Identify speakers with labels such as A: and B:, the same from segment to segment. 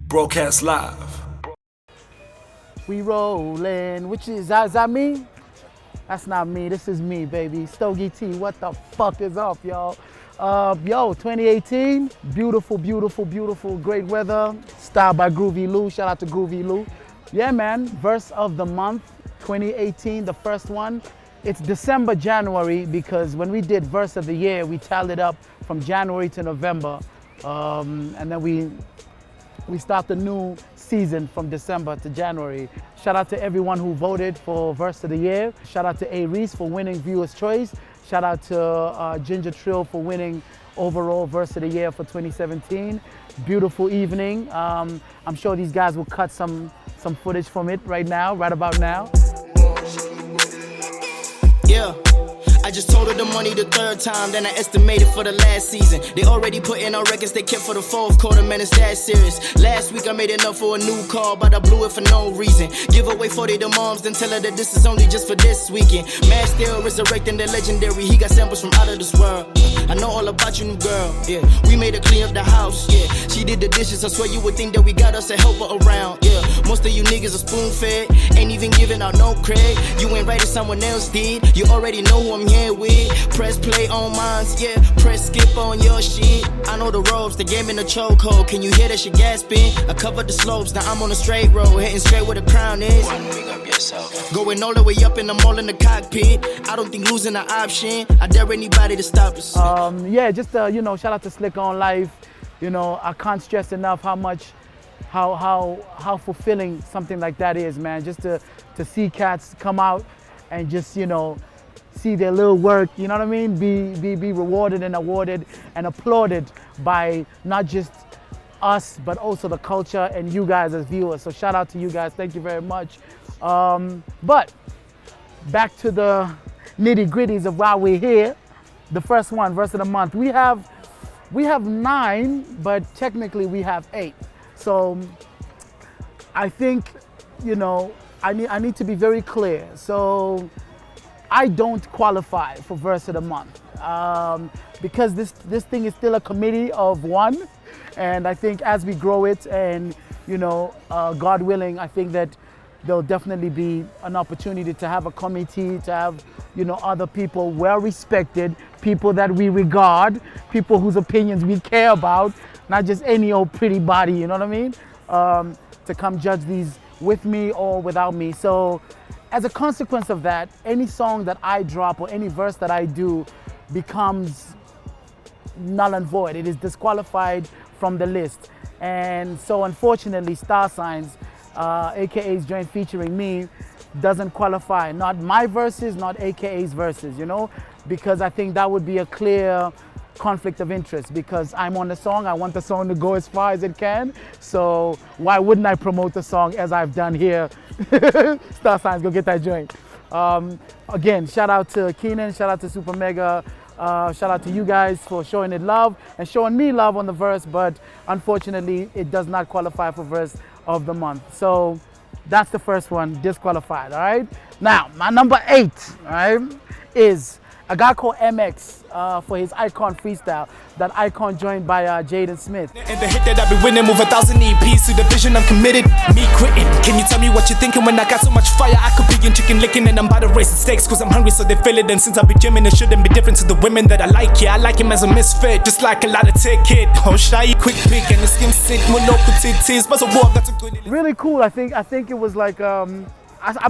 A: Broadcast live.
B: We rollin', is that me? That's not me, this is me, baby. Stogie T, what the fuck is up, y'all? 2018, beautiful, beautiful, beautiful, great weather. Styled by Groovy Lou, shout out to Groovy Lou. Yeah, man, verse of the month, 2018, the first one. It's December, January, because when we did verse of the year, we tallied up from January to November. And then we start the new season from December to January. Shout out to everyone who voted for Verse of the Year. Shout out to A. Reese for winning Viewer's Choice. Shout out to Ginger Trill for winning overall Verse of the Year for 2017. Beautiful evening. I'm sure these guys will cut some footage from it right about now.
C: Yeah. I just told her the money the third time, then I estimated for the last season. They already put in our records they kept for the fourth quarter, man, it's that serious. Last week I made enough for a new car, but I blew it for no reason. Give away 40 to moms, then tell her that this is only just for this weekend. Man still resurrecting the legendary, he got samples from out of this world. I know all about you, new girl, yeah. We made her clean up the house, yeah. She did the dishes, I swear you would think that we got us a helper around, yeah. Most of you niggas are spoon-fed, ain't even giving out no credit. You ain't right if someone else did, you already know who I'm here with. Press play on mine, yeah. Press skip on your shit. I know the ropes, the game in the chokehold. Can you hear that shit gasping? I covered the slopes, now I'm on a straight road, heading straight where the crown is. Big up yourself. Going all the way up and I'm all in the cockpit. I don't think losing an option. I dare anybody to stop us.
B: Yeah, just shout out to Slick on Life. I can't stress enough how fulfilling something like that is, man. Just to see cats come out and just see their little work, you know what I mean? Be rewarded and awarded and applauded by not just us, but also the culture and you guys as viewers. So shout out to you guys, thank you very much. But back to the nitty gritties of why we're here. The first one, verse of the month. We have 9, but technically we have 8. So I think, I need to be very clear. So I don't qualify for verse of the month because this thing is still a committee of one, and I think as we grow it and God willing, I think that there'll definitely be an opportunity to have a committee, to have other people well respected, people that we regard, people whose opinions we care about, not just any old pretty body, you know what I mean, to come judge these with me or without me. So as a consequence of that, any song that I drop or any verse that I do becomes null and void. It is disqualified from the list. And so unfortunately, Star Signs, AKA's joint featuring me, doesn't qualify. Not my verses, not AKA's verses, because I think that would be a clear conflict of interest, because I'm on the song, I want the song to go as far as it can, so why wouldn't I promote the song as I've done here? Star Signs, go get that joint. Again, shout out to Keenan, shout out to Super Mega, shout out to you guys for showing it love and showing me love on the verse, but unfortunately it does not qualify for verse of the month. So that's the first one, disqualified, all right? Now, my number 8, all right, is a guy called MX for his Icon freestyle. That Icon joined by Jaden Smith.
D: And the hit that I've been winning, move 1,000 EPs to the vision I'm committed. Me quitting. Can you tell me what you're thinking when I got so much fire? I could be in chicken licking and I'm about to raise the stakes cause I'm hungry so they feel it. And since I've been gymming, it shouldn't be different to the women that I like. Yeah, I like him as a misfit, just like a lot of tech kid. Oh, shy, quick pick and the skin sick, more local titties. But a war got a good.
B: Really cool. I think it was like I'm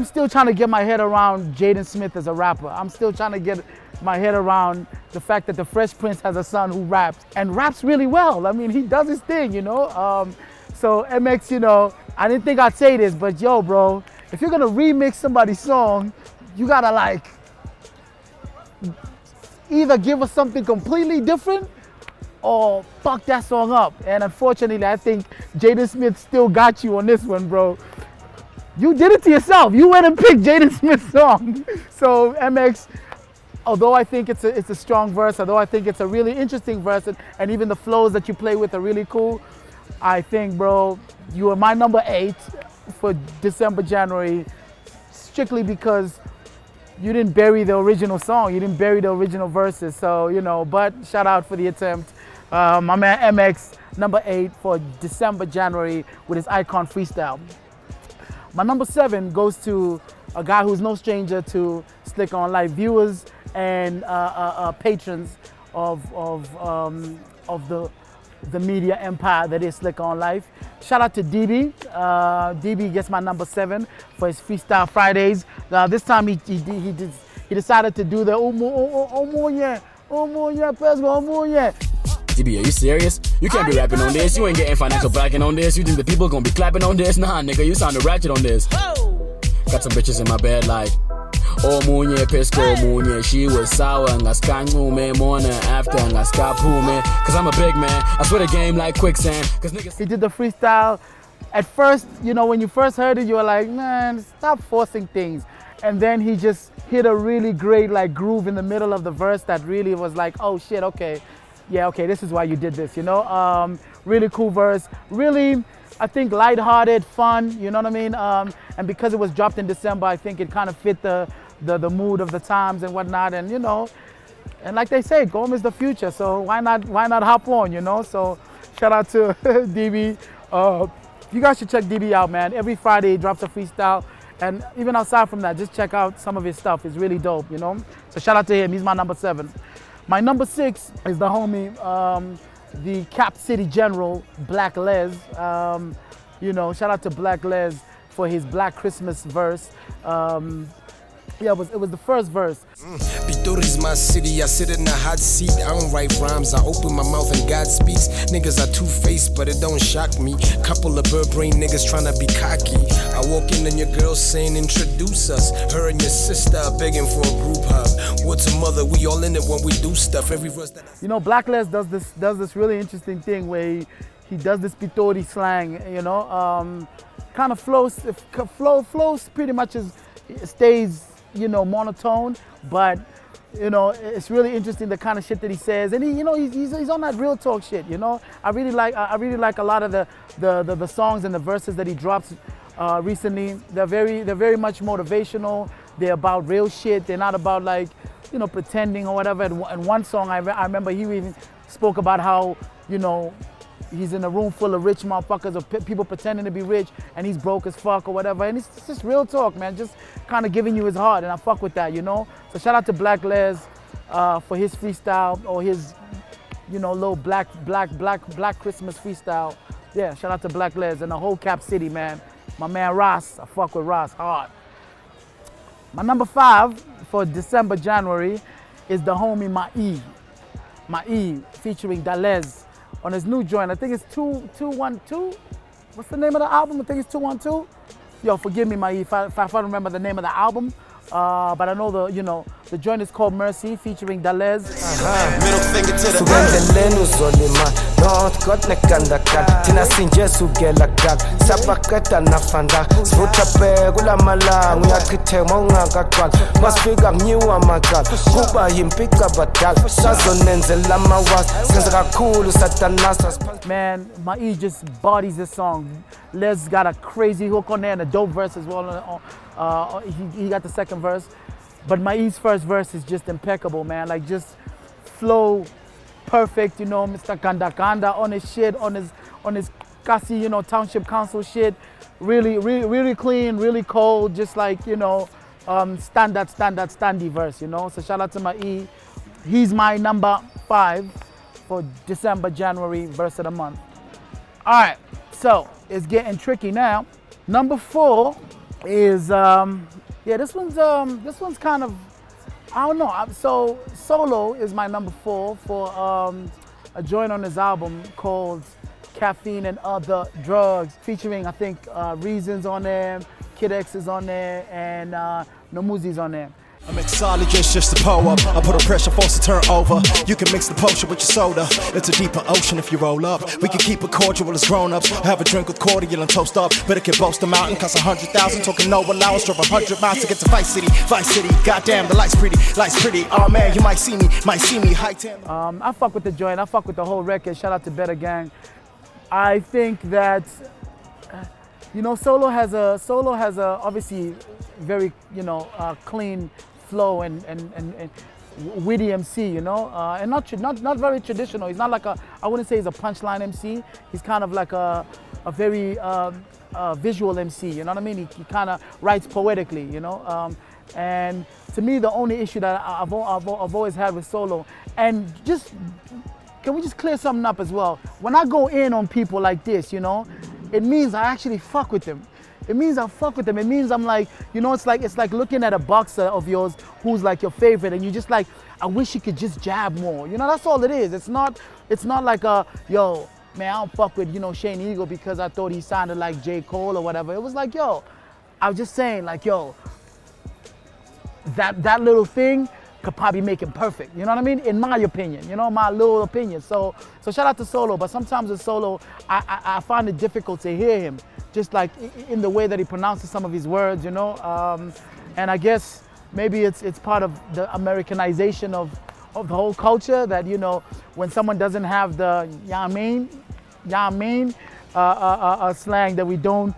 B: still trying to get my head around Jaden Smith as a rapper. I'm still trying to get my head around the fact that the Fresh Prince has a son who raps and raps really well. I mean, he does his thing, So MX, I didn't think I'd say this, but yo, bro, if you're gonna remix somebody's song, you gotta like either give us something completely different or fuck that song up. And unfortunately, I think Jaden Smith still got you on this one, bro. You did it to yourself. You went and picked Jaden Smith's song. So MX, although I think it's a strong verse, although I think it's a really interesting verse, and even the flows that you play with are really cool, I think, bro, you are my number 8 for December, January, strictly because you didn't bury the original song, you didn't bury the original verses. So, but shout out for the attempt. My man MX, number 8 for December, January with his Icon Freestyle. My number 7 goes to a guy who's no stranger to Slick on Life viewers and patrons of the media empire that is Slick on Life. Shout out to DB. DB gets my number 7 for his Freestyle Fridays. This time he decided to do the
A: DB, are you serious? You can't be rapping on this. You ain't getting financial backing on this. You think the people gonna be clapping on this? Nah, nigga, you sounded ratchet on this. Got some bitches in my bed like, oh munye pesco munye. She was sour ngaskangu me morning after ngaskapu me. Cause I'm a big man. I swear the game like quicksand. Cause niggas.
B: He did the freestyle. At first, you know, when you first heard it, you were like, man, stop forcing things. And then he just hit a really great like groove in the middle of the verse that really was like, oh shit, okay. Yeah, okay, this is why you did this, you know? Really cool verse. Really, I think lighthearted, fun, you know what I mean? And because it was dropped in December, I think it kind of fit the mood of the times and whatnot. And you know, and like they say, Gom is the future, so why not hop on, you know? So shout out to DB. You guys should check DB out, man. Every Friday he drops a freestyle. And even outside from that, just check out some of his stuff. It's really dope, you know? So shout out to him, he's my number 7. My number 6 is the homie, the Cap City General, Black Les. You know, shout out to Black Les for his Black Christmas verse. Yeah, it was the first verse.
E: Pitor is my city, I sit in a hot seat. I don't write rhymes, I open my mouth and God speaks. Niggas are two-faced, but it don't shock me. Couple of bird-brain niggas tryna be cocky. I walk in and your girl saying introduce us. Her and your sister begging for a group hug. What's a mother? We all in it when we do stuff. Every verse that
B: you know, Black Les does this really interesting thing where he does this Pitori slang, you know, kind of flows pretty much stays, you know, monotone, but you know, it's really interesting the kind of shit that he says, and he's on that real talk shit, you know. I really like a lot of the songs and the verses that he drops recently. They're very much motivational. They're about real shit. They're not about like, you know, pretending or whatever. And one song I remember he even spoke about how, you know, he's in a room full of rich motherfuckers or people pretending to be rich and he's broke as fuck or whatever. And it's just real talk, man. Just kind of giving you his heart, and I fuck with that, you know? So shout out to Black Les for his freestyle or his, you know, little black Christmas freestyle. Yeah, shout out to Black Les and the whole Cap City, man. My man Ross, I fuck with Ross hard. My number 5 for December, January is the homie Ma'i featuring Dalez. On his new joint, I think it's 212. What's the name of the album? I think it's 212. Yo, forgive me, Ma'i, if I don't remember the name of the album. But I know the joint is called Mercy, featuring Dalez.
E: middle finger to the North got nekandakan Tina sinje sugelakan Sapaketa nafanda Svuta pegula malang Uyakite monga kakwan Masfiga mniwa magal Kuba yimpika batal Sazo nenze lama was Senza kakulu satanas.
B: Man, Ma'i just bodies this song. Les got a crazy hook on there and a dope verse as well. He got the second verse. But Ma'i's first verse is just impeccable, man. Like, just flow perfect, you know, Mr. Kanda on his shit, on his Kasi, you know, township council shit. Really clean, really cold, just like, you know, standy verse, you know. So shout out to Ma'i. He's my number 5 for December, January verse of the month. All right, so it's getting tricky now. Number 4 is this one's kind of, I don't know. So Solo is my number 4 for a joint on his album called Caffeine and Other Drugs, featuring I think Reasons on there, Kid X is on there, and Nomuzi's on there.
D: I mixologist just to pull up. I put a pressure force to turn over. You can mix the potion with your soda. It's a deeper ocean if you roll up. We can keep it cordial as grown-ups. Have a drink with cordial and toast up. Better can boast a mountain, cost 100,000. Talking no allowance, drove 100 miles to get to Vice City. Vice City, goddamn, the light's pretty. Oh man, you might see me, high 10.
B: I fuck with the joint. I fuck with the whole record. Shout out to Better Gang. I think that you know, Solo has a obviously very, you know, clean flow and witty MC, you know, and not very traditional. He's not like I wouldn't say he's a punchline MC. He's kind of like a very visual MC. You know what I mean? He kind of writes poetically, you know. And to me, the only issue that I've always had with Solo, and just can we just clear something up as well? When I go in on people like this, you know, it means I actually fuck with them. It means I fuck with them. It means I'm like, you know, it's like looking at a boxer of yours who's like your favorite, and you just like, I wish he could just jab more. You know, that's all it is. It's not like yo, man, I don't fuck with, you know, Shane Eagle because I thought he sounded like J. Cole or whatever. It was like, yo, I was just saying, like, yo, that little thing could probably make him perfect. You know what I mean? In my opinion, you know, my little opinion. So shout out to Solo, but sometimes with Solo, I find it difficult to hear him, just like in the way that he pronounces some of his words, you know. And I guess maybe it's part of the Americanization of the whole culture, that, you know, when someone doesn't have the slang that we don't,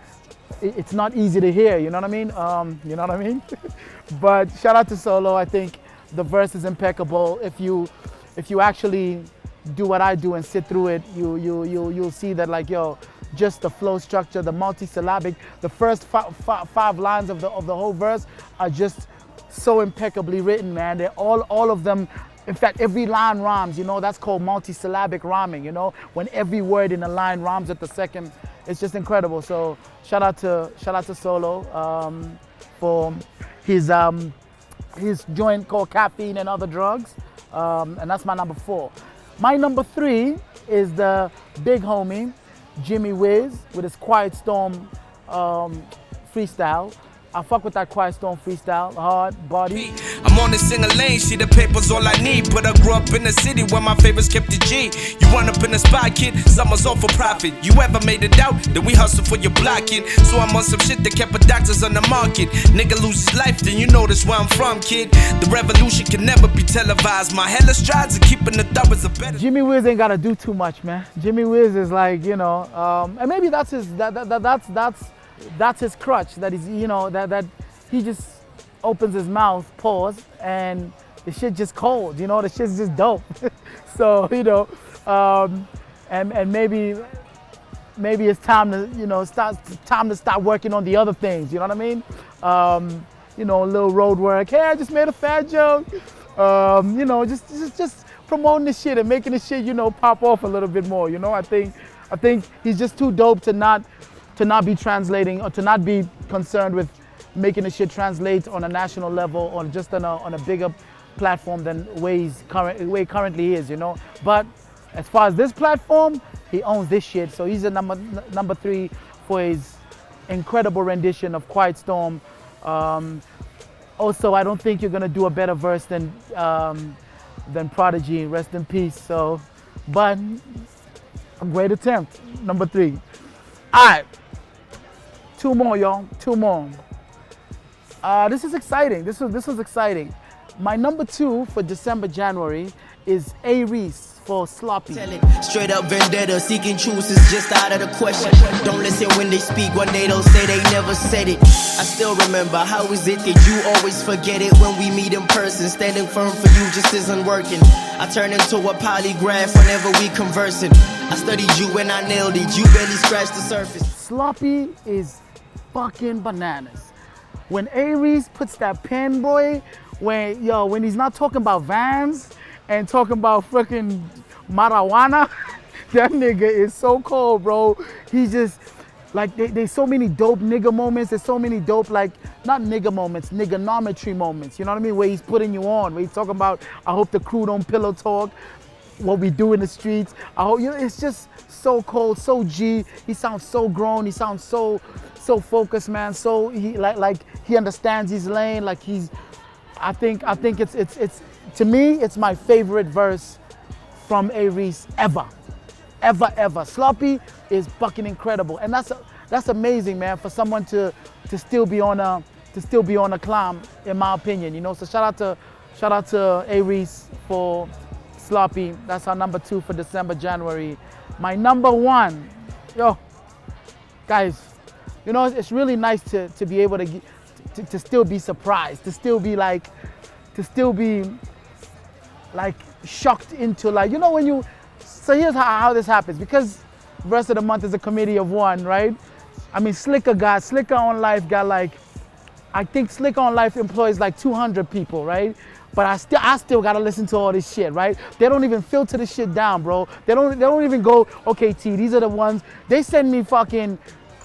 B: it's not easy to hear, you know what I mean? You know what I mean? But shout out to Solo. I think the verse is impeccable. If you actually do what I do and sit through it, you'll see that, like, yo, just the flow structure, the multisyllabic, the first five lines of the whole verse are just so impeccably written, man. They're all of them. In fact, every line rhymes, you know. That's called multisyllabic rhyming, you know, when every word in a line rhymes at the second. It's just incredible. So shout out to Solo for his joint called Caffeine and Other Drugs, and that's my number 4. My number 3 is the big homie Jimmy Wiz with his Quiet Storm freestyle. I fuck with that Quiet Storm freestyle, hard body.
F: I'm on the single lane, see the paper's all I need. But I grew up in the city where my favorites kept the G. You run up in the spot, kid, someone's all for profit. You ever made it out, then we hustle for your block, kid. So I'm on some shit that kept a doctors on the market. Nigga lose his life, then you know that's where I'm from, kid. The revolution can never be televised. My hella strides are keeping the thumbs a better.
B: Jimmy Wiz ain't gotta do too much, man. Jimmy Wiz is like, you know, and maybe that's his that's his crutch, that he's, you know, that he just opens his mouth, pause, and the shit just cold, you know, the shit's just dope. So, you know, and maybe it's time to, you know, start working on the other things, you know what I mean? You know, a little road work. Hey, I just made a fat joke. You know, just promoting the shit and making the shit, you know, pop off a little bit more, you know? I think he's just too dope to not be translating, or to not be concerned with making the shit translate on a national level, or just on a bigger platform than where he currently is, you know. But as far as this platform, he owns this shit. So he's a number 3 for his incredible rendition of Quiet Storm. Also, I don't think you're gonna do a better verse than Prodigy. Rest in peace. So, but a great attempt. Number 3. All right. 2 more, y'all. 2 more. This is exciting. This was exciting. My number 2 for December, January is A. Reese for Sloppy.
C: Straight up vendetta, seeking truth is just out of the question. Don't listen when they speak, when they don't say they never said it. I still remember, how is it that you always forget it when we meet in person? Standing firm for you just isn't working. I turn into a polygraph whenever we conversing. I studied you and I nailed it, you barely scratched the surface.
B: Sloppy is fucking bananas. When A. Reese puts that pen, boy, when he's not talking about Vans and talking about freaking marijuana, that nigga is so cold, bro. He's just, like, there's so many dope nigga moments. There's so many dope, like, not nigga moments, niggonometry moments, you know what I mean? Where he's putting you on, where he's talking about, I hope the crew don't pillow talk, what we do in the streets. I hope, you know, it's just so cold, so G. He sounds so grown. He sounds so focused, man. So he like he understands his lane. Like he's, I think it's to me, it's my favorite verse from A. Reese ever. Sloppy is fucking incredible, and that's amazing, man, for someone to still be on a climb, in my opinion, you know. So shout out to A. Reese for Sloppy. That's our number 2 for December, January. My number 1, yo, guys, you know, it's really nice to be able to still be surprised, to still be like shocked into like, you know when you, so here's how this happens. Because Verse of the Month is a committee of one, right? I mean, Slicker on Life got like, I think Slicker on Life employs like 200 people, right? But I still gotta listen to all this shit, right? They don't even filter the shit down, bro. They don't even go, okay, T, these are the ones. They send me fucking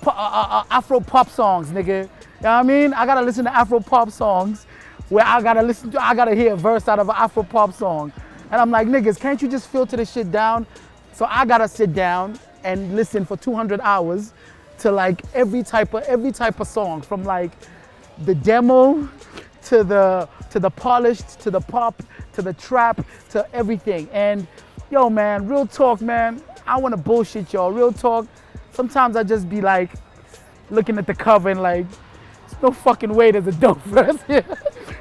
B: Afro pop songs, nigga. You know what I mean? I gotta listen to Afro pop songs where I gotta hear a verse out of an Afro pop song. And I'm like, niggas, can't you just filter this shit down? So I gotta sit down and listen for 200 hours to like every type of song, from like the demo to the polished, to the pop, to the trap, to everything. And yo, man, real talk, man, I wanna bullshit y'all, real talk. Sometimes I just be like looking at the cover and like, there's no fucking way there's a dope verse here.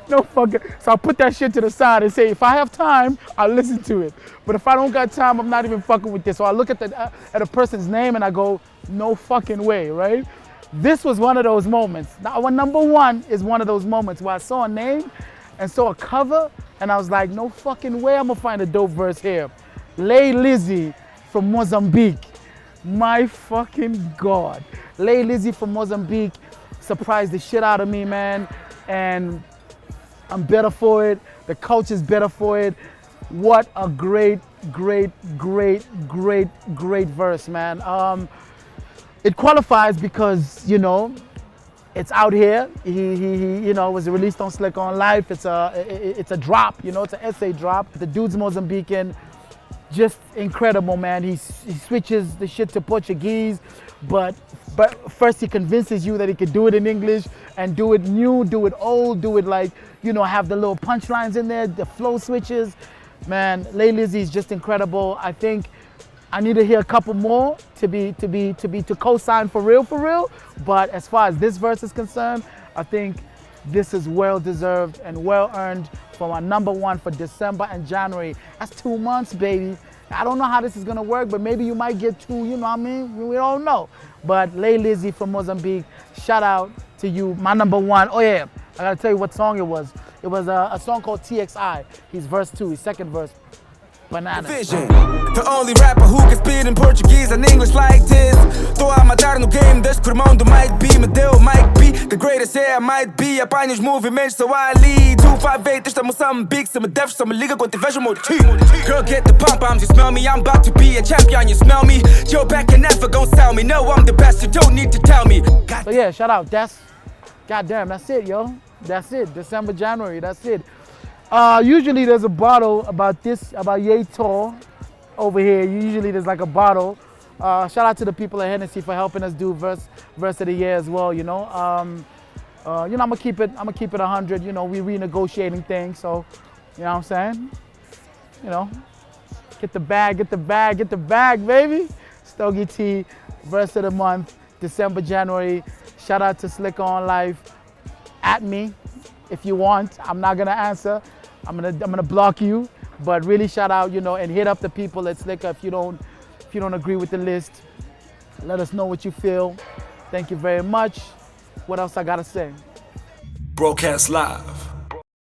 B: No fucking, so I put that shit to the side and say, if I have time, I'll listen to it. But if I don't got time, I'm not even fucking with this. So I look at a person's name and I go, no fucking way, right? This was one of those moments. Now, number one is one of those moments where I saw a name and saw a cover and I was like, no fucking way I'm gonna find a dope verse here. Lay Lizzy from Mozambique. My fucking God. Lay Lizzy from Mozambique surprised the shit out of me, man. And I'm better for it. The culture's better for it. What a great verse, man. It qualifies because, you know, it's out here. He you know, was released on Slick on Life. It's a drop, you know, it's an essay drop. The dude's Mozambican, just incredible, man. He switches the shit to Portuguese, but first he convinces you that he could do it in English and do it new, do it old, do it like, you know, have the little punchlines in there, the flow switches. Man, Lay Lizzy is just incredible. I think I need to hear a couple more to co-sign for real. But as far as this verse is concerned, I think this is well deserved and well earned for my number one for December and January. That's 2 months, baby. I don't know how this is gonna work, but maybe you might get two, you know what I mean? We don't know. But Lay Lizzy from Mozambique, shout out to you, my number one. Oh yeah, I gotta tell you what song it was. It was a song called TXI. He's verse 2, his second verse. Banana.
G: Vision. The only rapper who can spit in Portuguese and English like this. Tô a matar no game desde que o irmão do Mike B me deu Mike B. The greatest yeah, might be. Apanha os movimentos, so I lead. 258, esta Moçambique. Se me deves, só me liga quando tiveres o meu team. Girl, get the pom-poms, you smell me. I'm about to be a champion, you smell me. Joe back and never gon' sell me. No, I'm the best, you don't need to tell me.
B: So yeah, shout out. Goddamn, that's it, yo. That's it. December, January, that's it. Usually there's a bottle about yay tall over here. Usually there's like a bottle. Shout out to the people at Hennessy for helping us do verse of the year as well, you know. You know, I'm gonna keep it 100, you know, we renegotiating things, so you know what I'm saying? You know, get the bag, baby. Stogie T, verse of the month, December, January. Shout out to Slick on Life. At me if you want. I'm not gonna answer. I'm gonna block you. But really shout out, you know, and hit up the people at Slicker if you don't agree with the list. Let us know what you feel. Thank you very much. What else I gotta say?
F: Broadcast live